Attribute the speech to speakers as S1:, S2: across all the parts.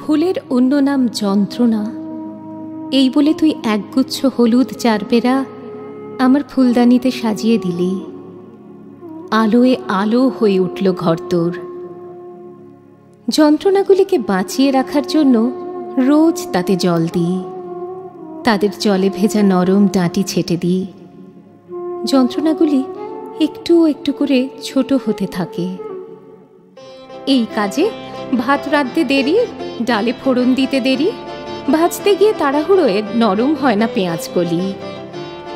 S1: ফুলের অন্য নাম যন্ত্রণা, এই বলে তুই একগুচ্ছ হলুদ চারপেরা আমার ফুলদানিতে সাজিয়ে দিলি। আলোয় আলো হয়ে উঠল ঘর তোর। যন্ত্রণাগুলিকে বাঁচিয়ে রাখার জন্য রোজ তাতে জল দিই, তাদের জলে ভেজা নরম ডাঁটি ছেটে দিই। যন্ত্রণাগুলি একটু একটু করে ছোট হতে থাকে। এই কাজে ভাত রাঁধতে দেরি, ডালে ফোড়ন দিতে দেরি, ভাজতে গিয়ে তাড়াহুড়োয় নরম হয় না পেঁয়াজ কলি।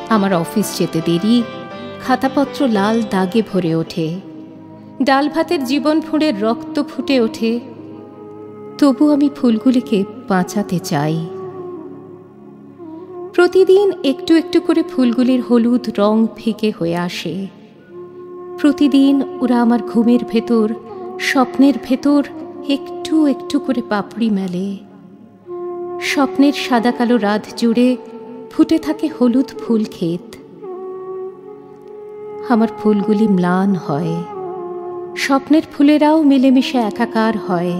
S1: আমার অফিস যেতে দেরি, খাতাপত্র লাল দাগে ভরে ওঠে, ডাল ভাতের জীবন ফুঁড়ে রক্ত ফুটে ওঠে। তবু আমি ফুলগুলিকে বাঁচাতে চাই। প্রতিদিন একটু একটু করে ফুলগুলির হলুদ রং ফিকে হয়ে আসে। প্রতিদিন ওরা আমার ঘুমের ভেতর, স্বপ্নের ভেতর একটু একটু করে পাপড়ি মেলে। স্বপ্নের সাদা কালো রাত জুড়ে ফুটে থাকে হলুদ ফুল ক্ষেত। আমার ফুলগুলি ম্লান হয়, স্বপ্নের ফুলেরাও মিলেমিশে একাকার হয়।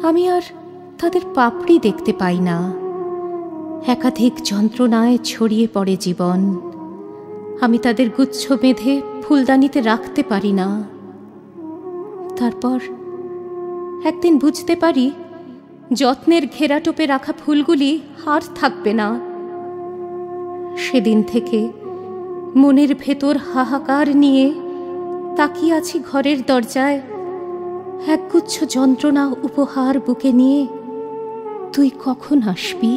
S1: আমি আর তাদের পাপড়ি দেখতে পাই না। একাধিক যন্ত্রণায় ছড়িয়ে পড়ে জীবন। আমি তাদের গুচ্ছ বেঁধে ফুলদানিতে রাখতে পারি না। তারপর একদিন বুঝতে পারি, যত্নের ঘেরাটোপে রাখা ফুলগুলি আর থাকবে না। সেদিন থেকে মনের ভেতর হাহাকার নিয়ে তাকিয়ে আছি ঘরের দরজায়, একগুচ্ছ যন্ত্রণা উপহার বুকে নিয়ে। তুই কখন আসবি?